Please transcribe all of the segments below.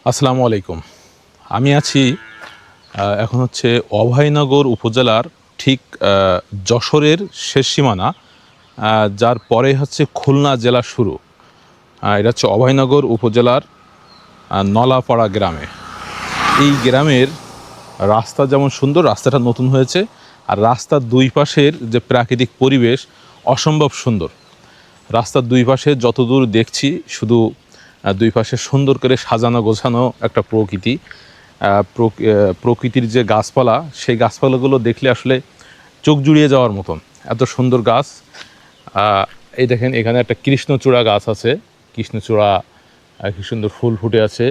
আসসালামু আলাইকুম। আমি আছি এখন হচ্ছে অভয়নগর উপজেলার ঠিক যশোরের শেষ সীমানা, যার পরে হচ্ছে খুলনা জেলা শুরু। এটা হচ্ছে অভয়নগর উপজেলার নলাপাড়া গ্রামে। এই গ্রামের রাস্তা যেমন সুন্দর, রাস্তাটা নতুন হয়েছে, আর রাস্তার দুই পাশের যে প্রাকৃতিক পরিবেশ অসম্ভব সুন্দর। রাস্তার দুই পাশে যতদূর দেখছি শুধু দুই পাশে সুন্দর করে সাজানো গোছানো একটা প্রকৃতির যে গাছপালা, সেই গাছপালাগুলো দেখলে আসলে চোখ জুড়িয়ে যাওয়ার মতন, এত সুন্দর গাছ। এই দেখেন এখানে একটা কৃষ্ণচূড়া গাছ আছে, কৃষ্ণচূড়া কি সুন্দর ফুল ফুটে আছে।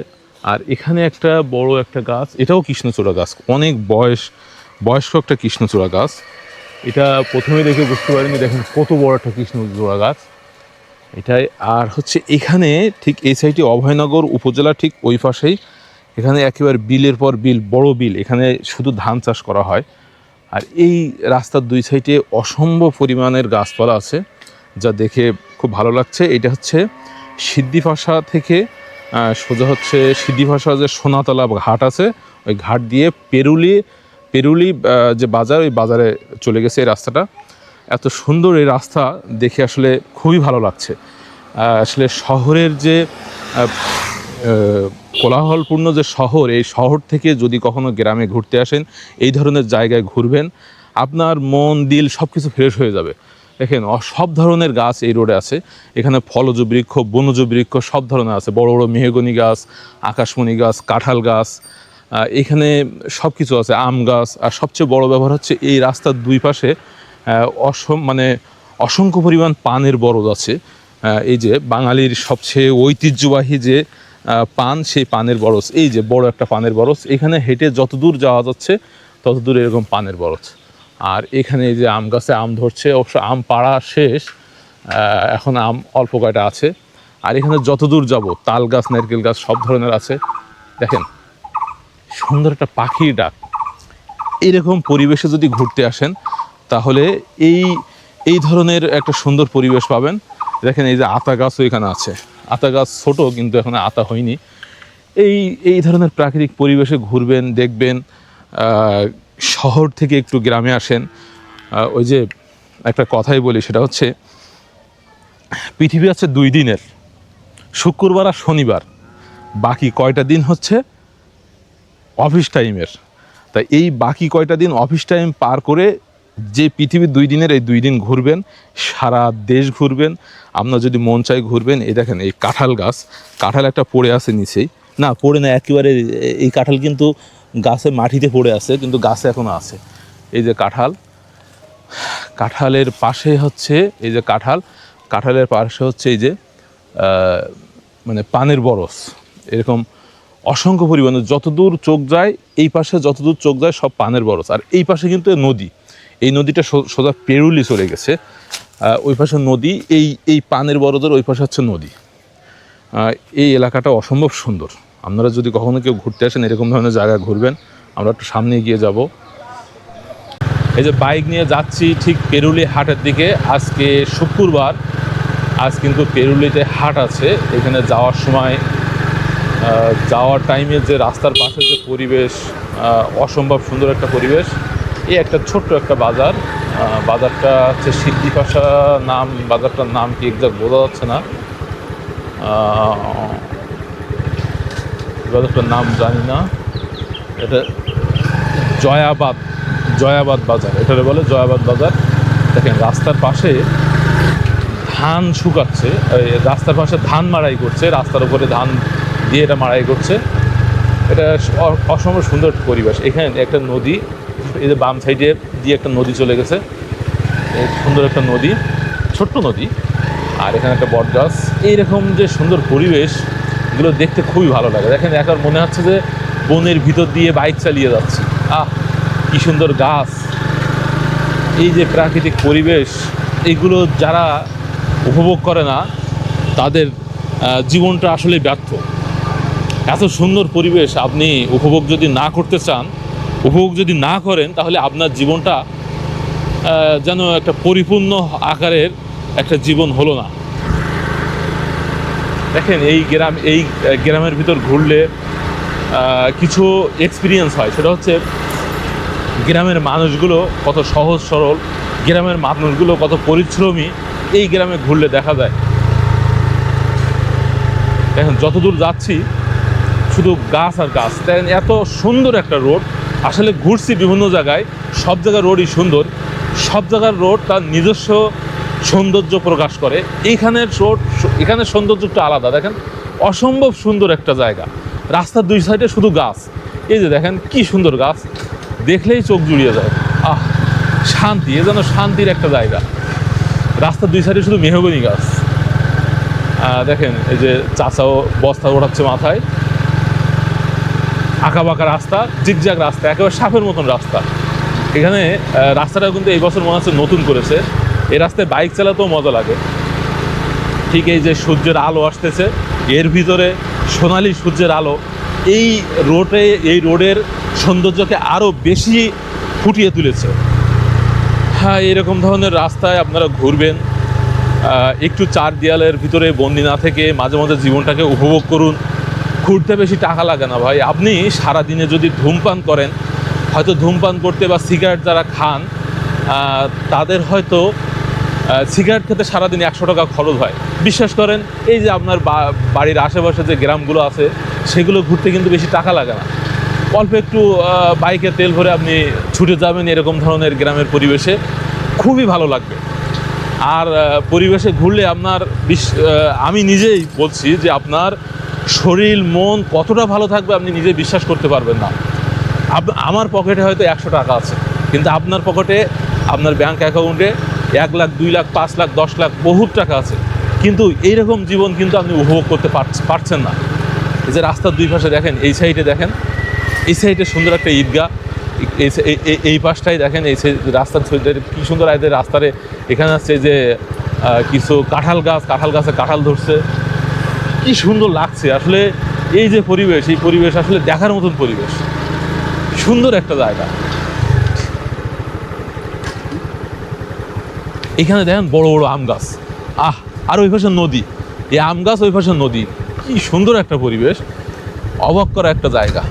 আর এখানে একটা বড় একটা গাছ, এটাও কৃষ্ণচূড়া গাছ, অনেক বয়স্ক একটা কৃষ্ণচূড়া গাছ। এটা প্রথমে দেখে বুঝতে পারিনি, দেখেন কত বড় একটা কৃষ্ণচূড়া গাছ এটাই। আর হচ্ছে এখানে ঠিক এই সাইডে অভয়নগর উপজেলা, ঠিক ওই পাশেই এখানে একেবারে বিলের পর বিল, বড় বিল, এখানে শুধু ধান চাষ করা হয়। আর এই রাস্তার দুই সাইডে অসম্ভব পরিমাণের গাছপালা আছে, যা দেখে খুব ভালো লাগছে। এটা হচ্ছে সিদ্ধিপাশা থেকে সোজা হচ্ছে সিদ্ধিপাশা যে সোনাতলা ঘাট আছে, ওই ঘাট দিয়ে পেরুলি যে বাজার, ওই বাজারে চলে গেছে এই রাস্তাটা। এত সুন্দর এই রাস্তা দেখে আসলে খুবই ভালো লাগছে। আসলে শহরের যে কোলাহলপূর্ণ যে শহর, এই শহর থেকে যদি কখনো গ্রামে ঘুরতে আসেন, এই ধরনের জায়গায় ঘুরবেন, আপনার মন দিল সব কিছু ফ্রেশ হয়ে যাবে। দেখেন সব ধরনের গাছ এই রোডে আছে। এখানে ফলজ বৃক্ষ, বনজ বৃক্ষ সব ধরনের আছে, বড় বড় মেহগনি গাছ, আকাশমণি গাছ, কাঁঠাল গাছ, এখানে সব কিছু আছে, আম গাছ। আর সবচেয়ে বড় ব্যাপার হচ্ছে এই রাস্তার দুই পাশে অসংখ্য পরিমাণ পানের বরজ আছে। এই যে বাঙালির সবচেয়ে ঐতিহ্যবাহী যে পান, সেই পানের বরজ, এই যে বড় একটা পানের বরজ, এখানে হেঁটে যতদূর যাওয়া যাচ্ছে ততদূর এরকম পানের বরজ। আর এখানে এই যে আম গাছে আম ধরছে, অবশ্য আম পাড়া শেষ, এখন আম অল্প কয়টা আছে। আর এখানে যতদূর যাব তাল গাছ, নারকেল গাছ সব ধরনের আছে। দেখেন সুন্দর একটা পাখির ডাক। এইরকম পরিবেশে যদি ঘুরতে আসেন তাহলে এই ধরনের একটা সুন্দর পরিবেশ পাবেন। দেখেন এই যে আতা গাছও এখানে আছে, আতা গাছ ছোট কিন্তু এখানে আতা হয়নি। এই ধরনের প্রাকৃতিক পরিবেশে ঘুরবেন, দেখবেন। শহর থেকে একটু গ্রামে আসেন। ওই যে একটা কথাই বলি, সেটা হচ্ছে পৃথিবী আছে 2 দিনের, শুক্রবার আর শনিবার, বাকি কয়টা দিন হচ্ছে অফিস টাইমের। তাই এই বাকি কয়টা দিন অফিস টাইম পার করে যে পৃথিবীর 2 দিনের এই 2 দিন ঘুরবেন, সারা দেশ ঘুরবেন। আপনার যদি মন চাই ঘুরবেন। এই দেখেন এই কাঁঠাল গাছ, কাঁঠাল একটা পড়ে আছে নিচেই, না পড়ে না একেবারে, এই কাঁঠাল কিন্তু গাছে মাটিতে পড়ে আছে, কিন্তু গাছে এখনও আছে। এই যে কাঁঠালের পাশে হচ্ছে এই যে কাঁঠালের পাশে হচ্ছে এই যে মানে পানের বরজ, এরকম অসংখ্য পরিমাণে যতদূর চোখ যায়, এই পাশে যতদূর চোখ যায় সব পানের বরজ। আর এই পাশে কিন্তু নদী, এই নদীটা সোজা পেরুলি চলে গেছে, ওই পাশে নদী, এই পানের বরজের ওই পাশে হচ্ছে নদী। এই এলাকাটা অসম্ভব সুন্দর। আপনারা যদি কখনো কেউ ঘুরতে আসেন, এরকম ধরনের জায়গায় ঘুরবেন। আমরা একটু সামনে এগিয়ে যাব। এই যে বাইক নিয়ে যাচ্ছি ঠিক পেরুলি হাটের দিকে। আজকে শুক্রবার, আজ কিন্তু পেরুলিতে হাট আছে। এখানে যাওয়ার সময়, যাওয়ার টাইমে যে রাস্তার পাশে যে পরিবেশ, অসম্ভব সুন্দর একটা পরিবেশ। এই একটা ছোট্ট একটা বাজার, বাজারটা হচ্ছে সিদ্ধিপাশা নাম, বাজারটার নাম কি এক্সাক্ট বোঝা যাচ্ছে না, বাজারটার নাম জানি না। এটা জয়াবাদ বাজার, এটারে বলে জয়াবাদ বাজার। দেখেন রাস্তার পাশে ধান শুকাচ্ছে, রাস্তার পাশে ধান মাড়াই করছে, রাস্তার উপরে ধান দিয়ে এটা মাড়াই করছে। এটা অসম্ভব সুন্দর পরিবেশ। এখানে একটা নদী, এই যে বাম সাইডে দিয়ে একটা নদী চলে গেছে, সুন্দর একটা নদী, ছোট্ট নদী। আর এখানে একটা বট গাছ। এইরকম যে সুন্দর পরিবেশ, এগুলো দেখতে খুবই ভালো লাগে। দেখেন এখন মনে হচ্ছে যে বনের ভিতর দিয়ে বাইক চালিয়ে যাচ্ছি। কি সুন্দর গাছ, এই যে প্রাকৃতিক পরিবেশ, এইগুলো যারা উপভোগ করে না তাদের জীবনটা আসলে ব্যর্থ। এত সুন্দর পরিবেশ আপনি উপভোগ যদি না করতে চান, উপভোগ যদি না করেন, তাহলে আপনার জীবনটা যেন একটা পরিপূর্ণ আকারের একটা জীবন হলো না। দেখেন এই গ্রামের ভিতর ঘুরলে কিছু এক্সপিরিয়েন্স হয়। সেটা হচ্ছে গ্রামের মানুষগুলো কত সহজ সরল, গ্রামের মানুষগুলো কত পরিশ্রমী, এই গ্রামে ঘুরলে দেখা যায়। দেখেন যতদূর যাচ্ছি শুধু গাছ আর গাছ। দেখেন এত সুন্দর একটা রোড। আসলে ঘুরছি বিভিন্ন জায়গায়, সব জায়গার রোডই সুন্দর, সব জায়গার রোড তার নিজস্ব সৌন্দর্য প্রকাশ করে। এখানের সৌন্দর্য একটু আলাদা। দেখেন অসম্ভব সুন্দর একটা জায়গা, রাস্তার দুই সাইডে শুধু গাছ। এই যে দেখেন কি সুন্দর গাছ, দেখলেই চোখ জুড়িয়ে যায়। শান্তি, এ যেন শান্তির একটা জায়গা। রাস্তার দুই সাইডে শুধু মেহগনি গাছ। দেখেন এই যে চাচাও বস্তা ওঠাচ্ছে মাথায়। আঁকা বাঁকা রাস্তা, জিগজ্যাগ রাস্তা, একেবারে সাপের মতন রাস্তা। এখানে রাস্তাটা কিন্তু এই বছর মনে হচ্ছে নতুন করেছে। এই রাস্তায় বাইক চালাতেও মজা লাগে। ঠিক এই যে সূর্যের আলো আসতেছে, এর ভিতরে সোনালি সূর্যের আলো এই রোডের সৌন্দর্যকে আরও বেশি ফুটিয়ে তুলেছে। হ্যাঁ, এরকম ধরনের রাস্তায় আপনারা ঘুরবেন, একটু চার দেয়ালের ভিতরে বন্দি না থেকে মাঝে মাঝে জীবনটাকে উপভোগ করুন। ঘুরতে বেশি টাকা লাগে না ভাই। আপনি সারাদিনে যদি ধূমপান করেন, হয়তো ধূমপান করতে বা সিগারেট যারা খান তাদের হয়তো সিগারেট খেতে সারাদিন 100 টাকা খরচ হয়। বিশ্বাস করেন, এই যে আপনার বাড়ির আশেপাশে যে গ্রামগুলো আছে সেগুলো ঘুরতে কিন্তু বেশি টাকা লাগে না। অল্প একটু বাইকে তেল ভরে আপনি ছুটে যাবেন এরকম ধরনের গ্রামের পরিবেশে, খুবই ভালো লাগবে। আর পরিবেশে ঘুরলে আপনার আমি নিজেই বলছি যে আপনার শরীর মন কতটা ভালো থাকবে আপনি নিজে বিশ্বাস করতে পারবেন না। আমার পকেটে হয়তো 100 টাকা আছে, কিন্তু আপনার পকেটে, আপনার ব্যাংক অ্যাকাউন্টে 1 লাখ, 2 লাখ, 5 লাখ, 10 লাখ বহুত টাকা আছে, কিন্তু এইরকম জীবন কিন্তু আপনি উপভোগ করতে পারছেন না। এই যে রাস্তার দুই পাশে দেখেন, এই সাইডে দেখেন, এই সাইডে সুন্দর একটা ঈদগাহ, এই পাশটাই দেখেন, এই রাস্তার কী সুন্দর রাস্তারে এখানে আছে যে কিছু কাঁঠাল গাছে কাঁঠাল ধরছে, কি সুন্দর লাগছে। আসলে এই যে পরিবেশ, এই পরিবেশ আসলে দেখার মতন পরিবেশ, সুন্দর একটা জায়গা। এখানে দেখেন বড় বড় আম গাছ, আর ওই পাশে নদী, এই আম গাছ, ওই পাশে নদী, কি সুন্দর একটা পরিবেশ, অবাক করা একটা জায়গা।